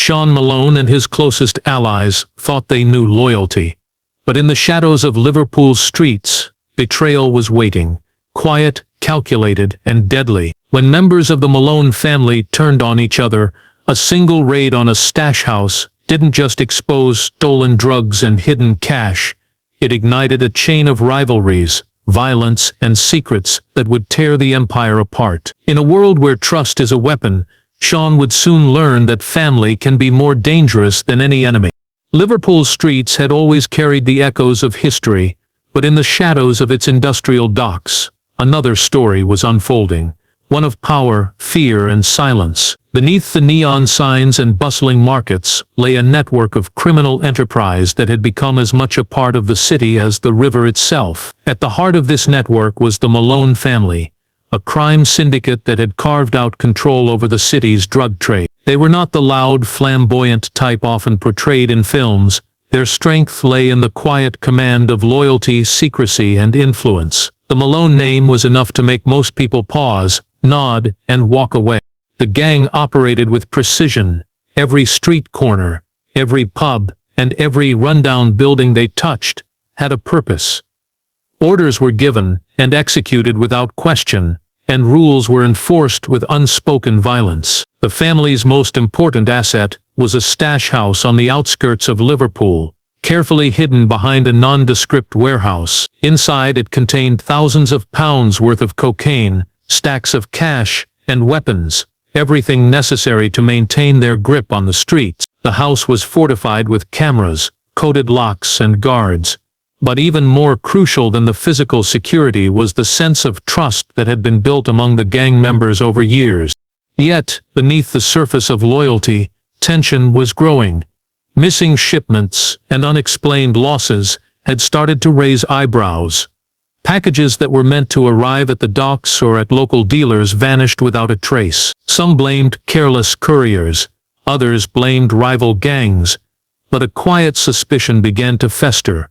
Sean Malone and his closest allies thought they knew loyalty. But in the shadows of Liverpool's streets, betrayal was waiting, quiet, calculated, and deadly. When members of the Malone family turned on each other, a single raid on a stash house didn't just expose stolen drugs and hidden cash. It ignited a chain of rivalries, violence, and secrets that would tear the empire apart. In a world where trust is a weapon, Sean would soon learn that family can be more dangerous than any enemy. Liverpool's streets had always carried the echoes of history, but in the shadows of its industrial docks, another story was unfolding, one of power, fear, and silence. Beneath the neon signs and bustling markets lay a network of criminal enterprise that had become as much a part of the city as the river itself. At the heart of this network was the Malone family, a crime syndicate that had carved out control over the city's drug trade. They were not the loud, flamboyant type often portrayed in films. Their strength lay in the quiet command of loyalty, secrecy, and influence. The Malone name was enough to make most people pause, nod, and walk away. The gang operated with precision. Every street corner, every pub, and every rundown building they touched had a purpose. Orders were given and executed without question, and rules were enforced with unspoken violence. The family's most important asset was a stash house on the outskirts of Liverpool, carefully hidden behind a nondescript warehouse. Inside it contained thousands of pounds worth of cocaine, stacks of cash, and weapons, everything necessary to maintain their grip on the streets. The house was fortified with cameras, coded locks, and guards. But even more crucial than the physical security was the sense of trust that had been built among the gang members over years. Yet, beneath the surface of loyalty, tension was growing. Missing shipments and unexplained losses had started to raise eyebrows. Packages that were meant to arrive at the docks or at local dealers vanished without a trace. Some blamed careless couriers, others blamed rival gangs, but a quiet suspicion began to fester.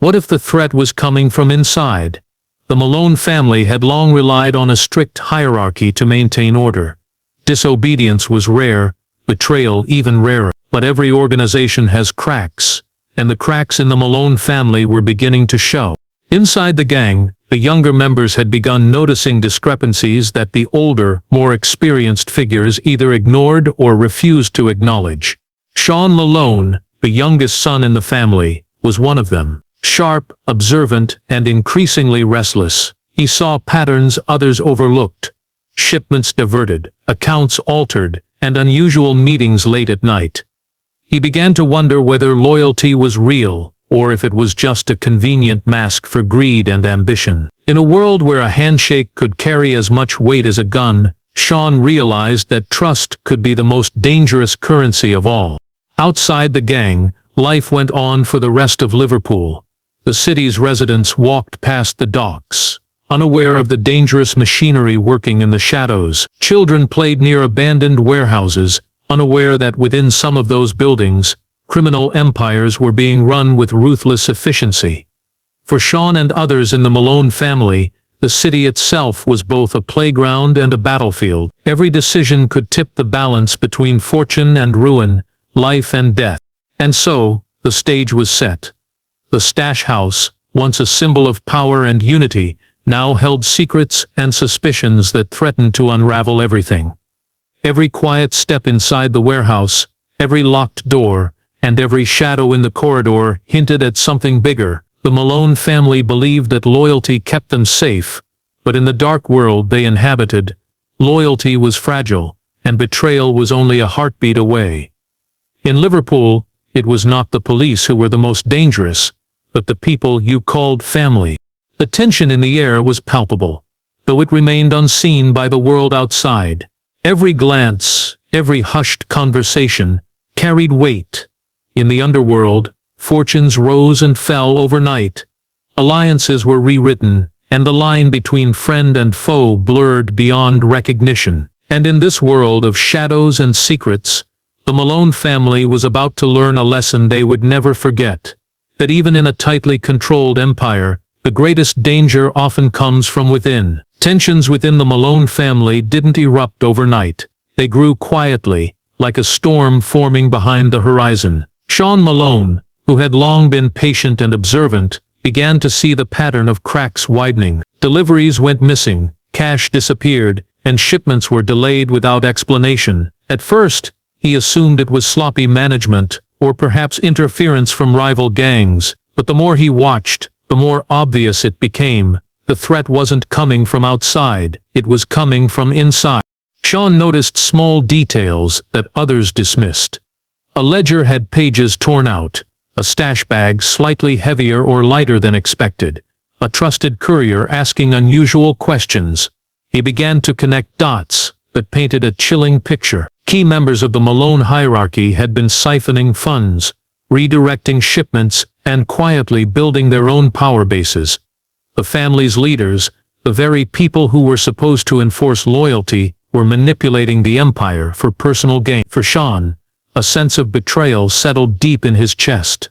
What if the threat was coming from inside? The Malone family had long relied on a strict hierarchy to maintain order. Disobedience was rare, betrayal even rarer. But every organization has cracks, and the cracks in the Malone family were beginning to show. Inside the gang, the younger members had begun noticing discrepancies that the older, more experienced figures either ignored or refused to acknowledge. Sean Malone, the youngest son in the family, was one of them. Sharp, observant, and increasingly restless, he saw patterns others overlooked. Shipments diverted, accounts altered, and unusual meetings late at night. He began to wonder whether loyalty was real, or if it was just a convenient mask for greed and ambition. In a world where a handshake could carry as much weight as a gun, Sean realized that trust could be the most dangerous currency of all. Outside the gang, life went on for the rest of Liverpool. The city's residents walked past the docks, unaware of the dangerous machinery working in the shadows. Children played near abandoned warehouses, unaware that within some of those buildings, criminal empires were being run with ruthless efficiency. For Sean and others in the Malone family, the city itself was both a playground and a battlefield. Every decision could tip the balance between fortune and ruin, life and death. And so, the stage was set. The stash house, once a symbol of power and unity, now held secrets and suspicions that threatened to unravel everything. Every quiet step inside the warehouse, every locked door, and every shadow in the corridor hinted at something bigger. The Malone family believed that loyalty kept them safe, but in the dark world they inhabited, loyalty was fragile, and betrayal was only a heartbeat away. In Liverpool, it was not the police who were the most dangerous, but the people you called family. The tension in the air was palpable, though it remained unseen by the world outside. Every glance, every hushed conversation, carried weight. In the underworld, fortunes rose and fell overnight. Alliances were rewritten, and the line between friend and foe blurred beyond recognition. And in this world of shadows and secrets, the Malone family was about to learn a lesson they would never forget. That even in a tightly controlled empire, the greatest danger often comes from within. Tensions within the Malone family didn't erupt overnight. They grew quietly, like a storm forming behind the horizon. Sean Malone, who had long been patient and observant, began to see the pattern of cracks widening. Deliveries went missing, cash disappeared, and shipments were delayed without explanation. At first, he assumed it was sloppy management, or perhaps interference from rival gangs, but the more he watched, the more obvious it became. The threat wasn't coming from outside, it was coming from inside. Sean noticed small details that others dismissed. A ledger had pages torn out, a stash bag slightly heavier or lighter than expected, a trusted courier asking unusual questions. He began to connect dots that painted a chilling picture. Key members of the Malone hierarchy had been siphoning funds, redirecting shipments, and quietly building their own power bases. The family's leaders, the very people who were supposed to enforce loyalty, were manipulating the empire for personal gain. For Sean, a sense of betrayal settled deep in his chest,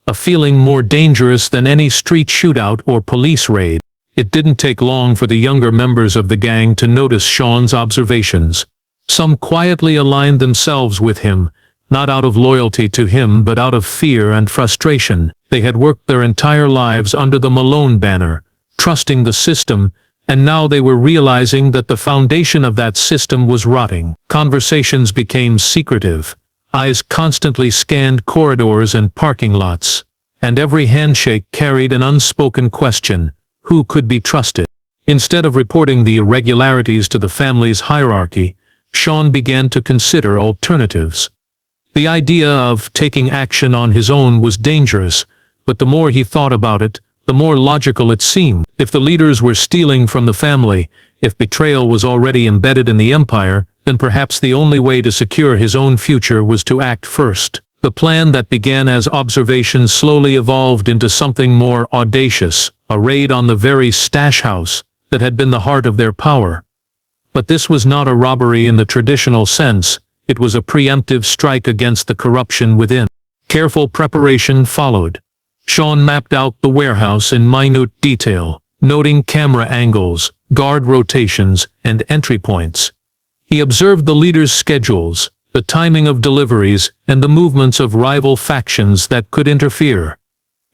a feeling more dangerous than any street shootout or police raid. It didn't take long for the younger members of the gang to notice Sean's observations. Some quietly aligned themselves with him, not out of loyalty to him but out of fear and frustration. They had worked their entire lives under the Malone banner, trusting the system, and now they were realizing that the foundation of that system was rotting. Conversations became secretive. Eyes constantly scanned corridors and parking lots, and every handshake carried an unspoken question: who could be trusted? Instead of reporting the irregularities to the family's hierarchy, Sean began to consider alternatives. The idea of taking action on his own was dangerous, but the more he thought about it, the more logical it seemed. If the leaders were stealing from the family, if betrayal was already embedded in the empire, then perhaps the only way to secure his own future was to act first. The plan that began as observations slowly evolved into something more audacious, a raid on the very stash house that had been the heart of their power. But this was not a robbery in the traditional sense, it was a preemptive strike against the corruption within. Careful preparation followed. Sean mapped out the warehouse in minute detail, noting camera angles, guard rotations, and entry points. He observed the leaders' schedules, the timing of deliveries, and the movements of rival factions that could interfere.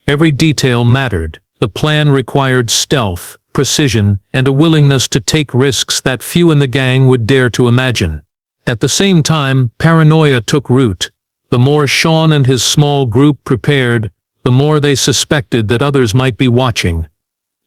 Every detail mattered. The plan required stealth, precision, and a willingness to take risks that few in the gang would dare to imagine. At the same time, paranoia took root. The more Sean and his small group prepared, the more they suspected that others might be watching.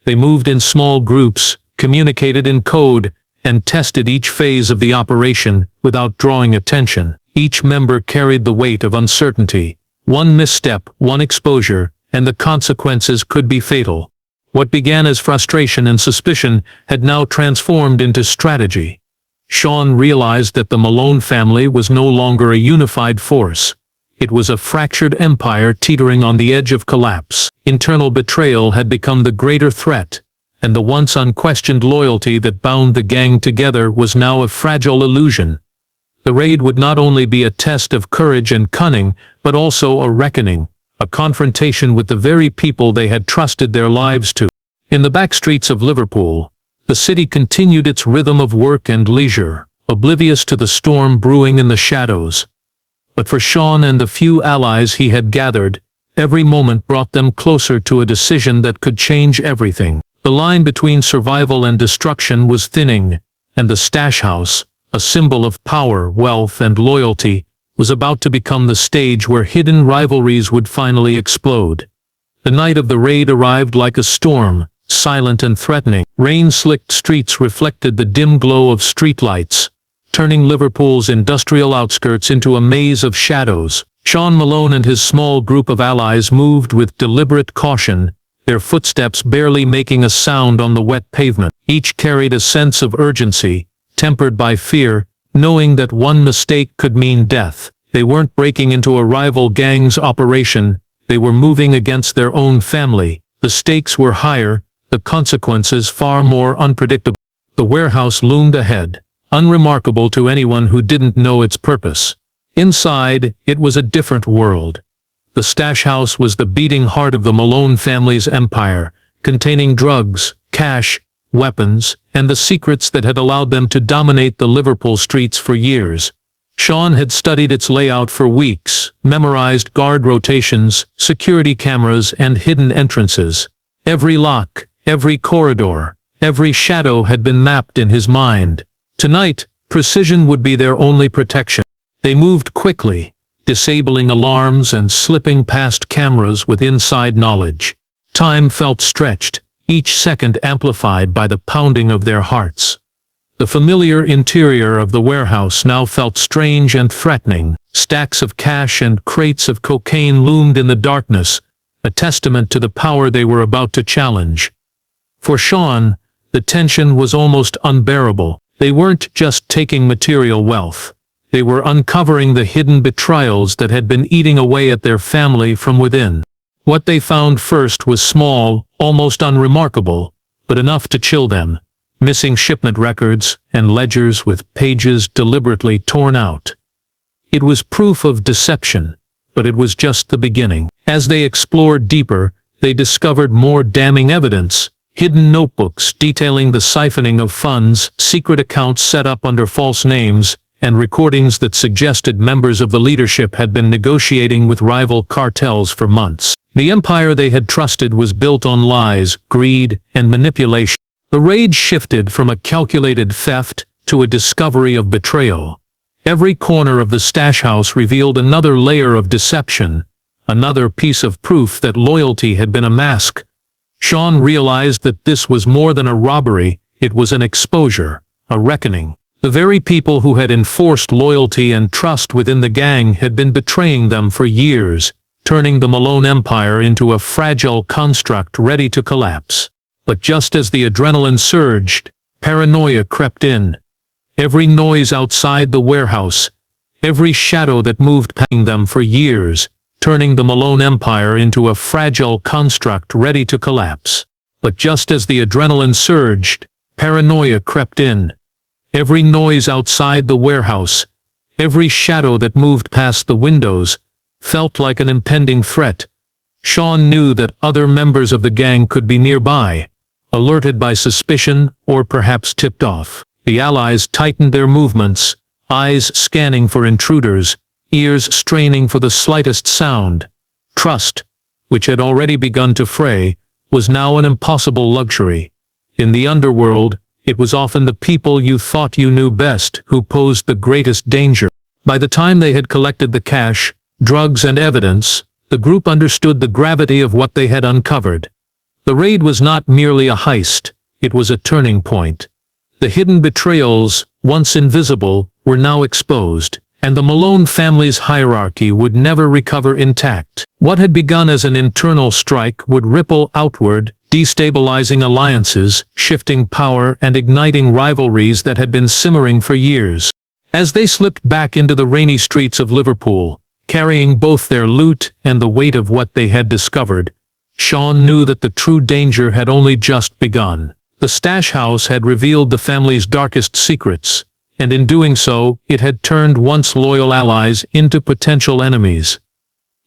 They moved in small groups, communicated in code, and tested each phase of the operation without drawing attention. Each member carried the weight of uncertainty. One misstep, one exposure, and the consequences could be fatal. What began as frustration and suspicion had now transformed into strategy. Sean realized that the Malone family was no longer a unified force. It was a fractured empire teetering on the edge of collapse. Internal betrayal had become the greater threat, and the once unquestioned loyalty that bound the gang together was now a fragile illusion. The raid would not only be a test of courage and cunning, but also a reckoning, a confrontation with the very people they had trusted their lives to. In the back streets of Liverpool, the city continued its rhythm of work and leisure, oblivious to the storm brewing in the shadows. But for Sean and the few allies he had gathered, every moment brought them closer to a decision that could change everything. The line between survival and destruction was thinning, and the stash house, a symbol of power, wealth, and loyalty, was about to become the stage where hidden rivalries would finally explode. The night of the raid arrived like a storm, silent and threatening. Rain-slicked streets reflected the dim glow of streetlights, turning Liverpool's industrial outskirts into a maze of shadows. Sean Malone and his small group of allies moved with deliberate caution, their footsteps barely making a sound on the wet pavement. Each carried a sense of urgency, tempered by fear, knowing that one mistake could mean death. They weren't breaking into a rival gang's operation, they were moving against their own family. The stakes were higher, the consequences far more unpredictable. The warehouse loomed ahead, unremarkable to anyone who didn't know its purpose. Inside, it was a different world. The stash house was the beating heart of the Malone family's empire, containing drugs, cash, weapons, and the secrets that had allowed them to dominate the Liverpool streets for years. Sean had studied its layout for weeks, memorized guard rotations, security cameras, and hidden entrances. Every lock, every corridor, every shadow had been mapped in his mind. Tonight, precision would be their only protection. They moved quickly, disabling alarms and slipping past cameras with inside knowledge. Time felt stretched, each second amplified by the pounding of their hearts. The familiar interior of the warehouse now felt strange and threatening. Stacks of cash and crates of cocaine loomed in the darkness, a testament to the power they were about to challenge. For Sean, the tension was almost unbearable. They weren't just taking material wealth. They were uncovering the hidden betrayals that had been eating away at their family from within. What they found first was small, almost unremarkable, but enough to chill them. Missing shipment records and ledgers with pages deliberately torn out. It was proof of deception, but it was just the beginning. As they explored deeper, they discovered more damning evidence. Hidden notebooks detailing the siphoning of funds, secret accounts set up under false names, and recordings that suggested members of the leadership had been negotiating with rival cartels for months. The empire they had trusted was built on lies, greed, and manipulation. The raid shifted from a calculated theft to a discovery of betrayal. Every corner of the stash house revealed another layer of deception, another piece of proof that loyalty had been a mask. Sean realized that this was more than a robbery, it was an exposure, a reckoning. The very people who had enforced loyalty and trust within the gang had been betraying them for years, turning the Malone Empire into a fragile construct ready to collapse. But just as the adrenaline surged, paranoia crept in. Every noise outside the warehouse, every shadow that moved past them for years, turning the Malone Empire into a fragile construct ready to collapse. But just as the adrenaline surged, paranoia crept in. Every noise outside the warehouse, every shadow that moved past the windows, felt like an impending threat. Sean knew that other members of the gang could be nearby, alerted by suspicion or perhaps tipped off. The allies tightened their movements, eyes scanning for intruders, ears straining for the slightest sound. Trust, which had already begun to fray, was now an impossible luxury. In the underworld, it was often the people you thought you knew best who posed the greatest danger. By the time they had collected the cash, drugs and evidence, the group understood the gravity of what they had uncovered. The raid was not merely a heist, it was a turning point. The hidden betrayals, once invisible, were now exposed, and the Malone family's hierarchy would never recover intact. What had begun as an internal strike would ripple outward, destabilizing alliances, shifting power, and igniting rivalries that had been simmering for years. As they slipped back into the rainy streets of Liverpool, carrying both their loot and the weight of what they had discovered, Sean knew that the true danger had only just begun. The stash house had revealed the family's darkest secrets, and in doing so, it had turned once loyal allies into potential enemies.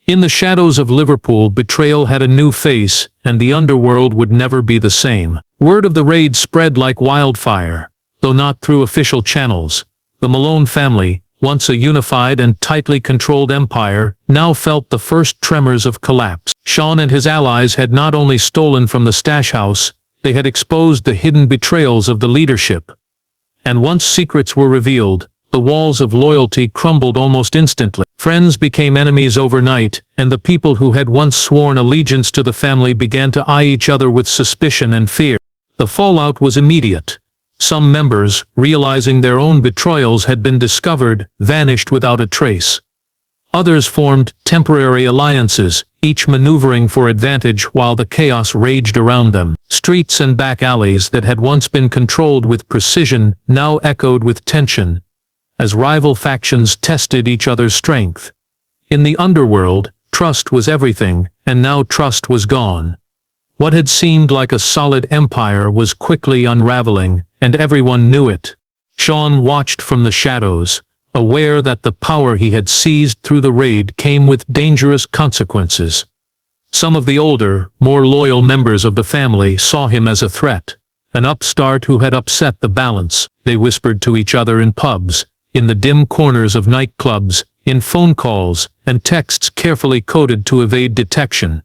In the shadows of Liverpool, betrayal had a new face, and the underworld would never be the same. Word of the raid spread like wildfire, though not through official channels. The Malone family, once a unified and tightly controlled empire, now felt the first tremors of collapse. Sean and his allies had not only stolen from the stash house, they had exposed the hidden betrayals of the leadership. And once secrets were revealed, the walls of loyalty crumbled almost instantly. Friends became enemies overnight, and the people who had once sworn allegiance to the family began to eye each other with suspicion and fear. The fallout was immediate. Some members, realizing their own betrayals had been discovered, vanished without a trace. Others formed temporary alliances, each maneuvering for advantage while the chaos raged around them. Streets and back alleys that had once been controlled with precision now echoed with tension, as rival factions tested each other's strength. In the underworld, trust was everything, and now trust was gone. What had seemed like a solid empire was quickly unraveling, and everyone knew it. Sean watched from the shadows, aware that the power he had seized through the raid came with dangerous consequences. Some of the older, more loyal members of the family saw him as a threat, an upstart who had upset the balance. They whispered to each other in pubs, in the dim corners of nightclubs, in phone calls, and texts carefully coded to evade detection.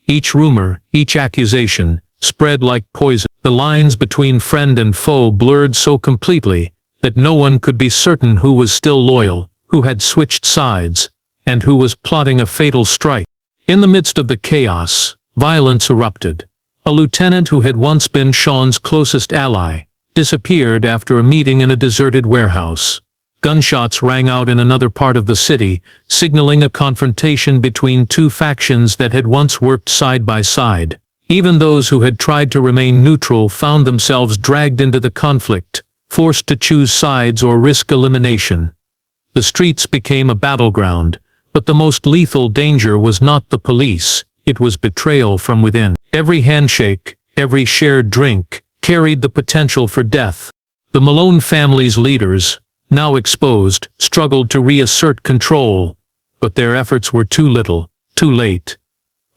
Each rumor, each accusation, spread like poison. The lines between friend and foe blurred so completely that no one could be certain who was still loyal, who had switched sides, and who was plotting a fatal strike. In the midst of the chaos, violence erupted. A lieutenant who had once been Sean's closest ally disappeared after a meeting in a deserted warehouse. Gunshots rang out in another part of the city, signaling a confrontation between two factions that had once worked side by side. Even those who had tried to remain neutral found themselves dragged into the conflict, forced to choose sides or risk elimination. The streets became a battleground, but the most lethal danger was not the police, it was betrayal from within. Every handshake, every shared drink, carried the potential for death. The Malone family's leaders, now exposed, struggled to reassert control, but their efforts were too little, too late.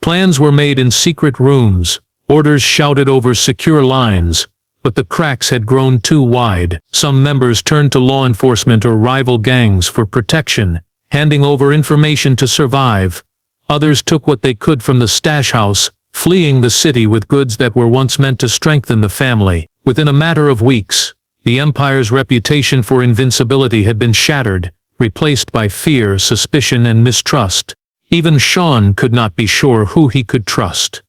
Plans were made in secret rooms, orders shouted over secure lines, but the cracks had grown too wide. Some members turned to law enforcement or rival gangs for protection, handing over information to survive. Others took what they could from the stash house, fleeing the city with goods that were once meant to strengthen the family. Within a matter of weeks, the Empire's reputation for invincibility had been shattered, replaced by fear, suspicion, and mistrust. Even Sean could not be sure who he could trust.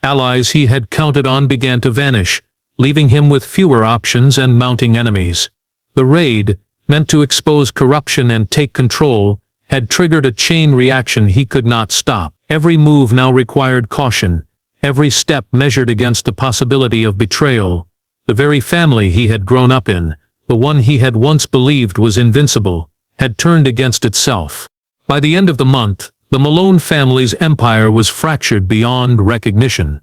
Allies he had counted on began to vanish, leaving him with fewer options and mounting enemies. The raid, meant to expose corruption and take control, had triggered a chain reaction he could not stop. Every move now required caution, every step measured against the possibility of betrayal. The very family he had grown up in, the one he had once believed was invincible, had turned against itself. By the end of the month, the Malone family's empire was fractured beyond recognition.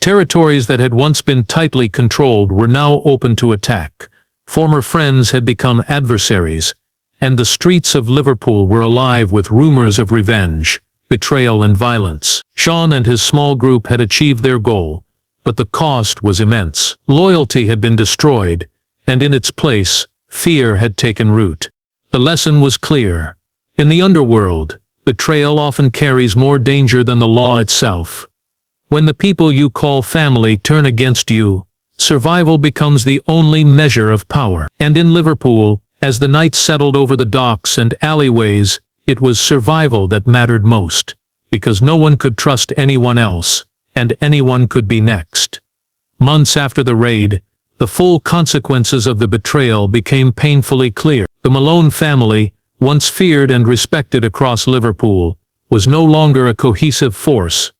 Territories that had once been tightly controlled were now open to attack. Former friends had become adversaries, and the streets of Liverpool were alive with rumors of revenge, betrayal, and violence. Sean and his small group had achieved their goal, but the cost was immense. Loyalty had been destroyed, and in its place, fear had taken root. The lesson was clear. In the underworld, betrayal often carries more danger than the law itself. When the people you call family turn against you, survival becomes the only measure of power. And in Liverpool, as the night settled over the docks and alleyways, it was survival that mattered most, because no one could trust anyone else, and anyone could be next. Months after the raid, the full consequences of the betrayal became painfully clear. The Malone family, once feared and respected across Liverpool, was no longer a cohesive force.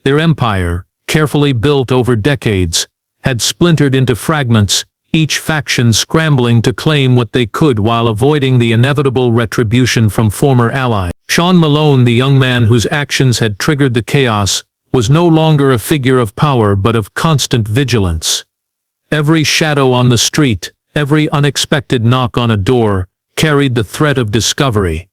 Their empire, carefully built over decades, had splintered into fragments, each faction scrambling to claim what they could while avoiding the inevitable retribution from former allies. Sean Malone, the young man whose actions had triggered the chaos, was no longer a figure of power but of constant vigilance. Every shadow on the street, every unexpected knock on a door, carried the threat of discovery.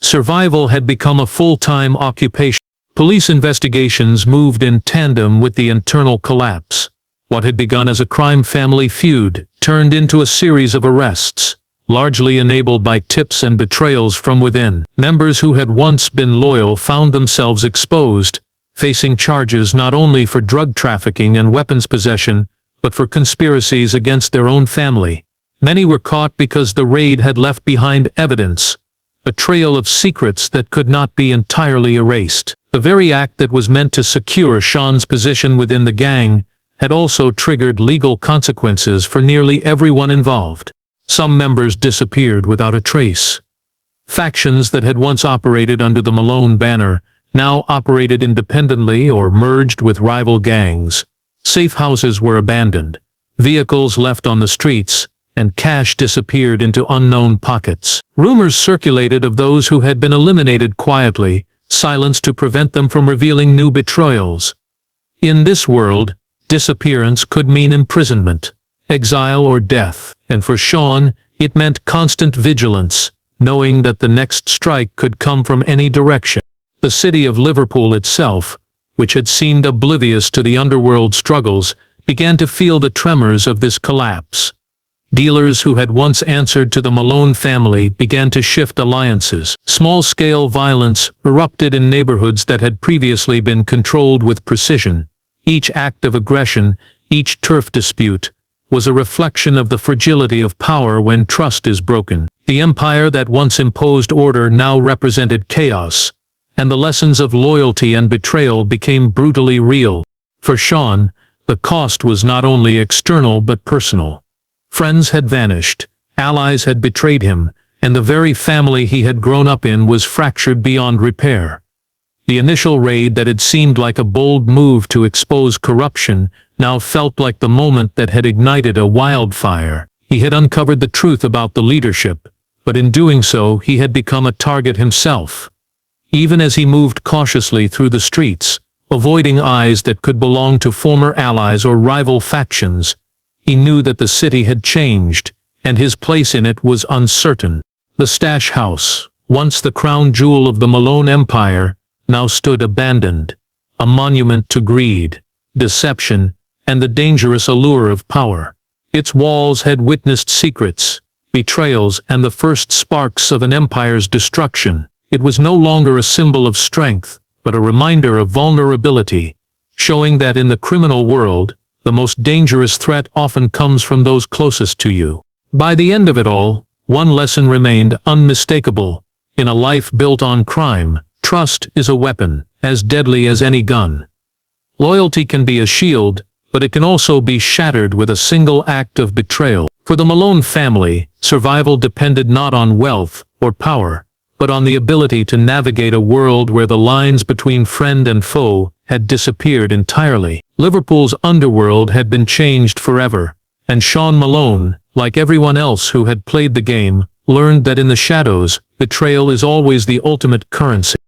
Survival had become a full-time occupation. Police investigations moved in tandem with the internal collapse. What had begun as a crime-family feud turned into a series of arrests, largely enabled by tips and betrayals from within. Members who had once been loyal found themselves exposed, facing charges not only for drug trafficking and weapons possession, but for conspiracies against their own family. Many were caught because the raid had left behind evidence, a trail of secrets that could not be entirely erased. The very act that was meant to secure Sean's position within the gang had also triggered legal consequences for nearly everyone involved. Some members disappeared without a trace. Factions that had once operated under the Malone banner now operated independently or merged with rival gangs. Safe houses were abandoned, vehicles left on the streets, and cash disappeared into unknown pockets. Rumors circulated of those who had been eliminated quietly, silenced to prevent them from revealing new betrayals. In this world, disappearance could mean imprisonment, exile, or death, and for Sean, it meant constant vigilance, knowing that the next strike could come from any direction. The city of Liverpool itself, which had seemed oblivious to the underworld struggles, began to feel the tremors of this collapse. Dealers who had once answered to the Malone family began to shift alliances. Small-scale violence erupted in neighborhoods that had previously been controlled with precision. Each act of aggression, each turf dispute, was a reflection of the fragility of power when trust is broken. The empire that once imposed order now represented chaos, and the lessons of loyalty and betrayal became brutally real. For Sean, the cost was not only external but personal. Friends had vanished, allies had betrayed him, and the very family he had grown up in was fractured beyond repair. The initial raid that had seemed like a bold move to expose corruption now felt like the moment that had ignited a wildfire. He had uncovered the truth about the leadership, but in doing so he had become a target himself. Even as he moved cautiously through the streets, avoiding eyes that could belong to former allies or rival factions, he knew that the city had changed, and his place in it was uncertain. The Stash House, once the crown jewel of the Malone Empire, now stood abandoned, a monument to greed, deception, and the dangerous allure of power. Its walls had witnessed secrets, betrayals, and the first sparks of an empire's destruction. It was no longer a symbol of strength, but a reminder of vulnerability, showing that in the criminal world, the most dangerous threat often comes from those closest to you. By the end of it all, one lesson remained unmistakable. In a life built on crime, trust is a weapon, as deadly as any gun. Loyalty can be a shield, but it can also be shattered with a single act of betrayal. For the Malone family, survival depended not on wealth or power, but on the ability to navigate a world where the lines between friend and foe had disappeared entirely. Liverpool's underworld had been changed forever, and Sean Malone, like everyone else who had played the game, learned that in the shadows, betrayal is always the ultimate currency.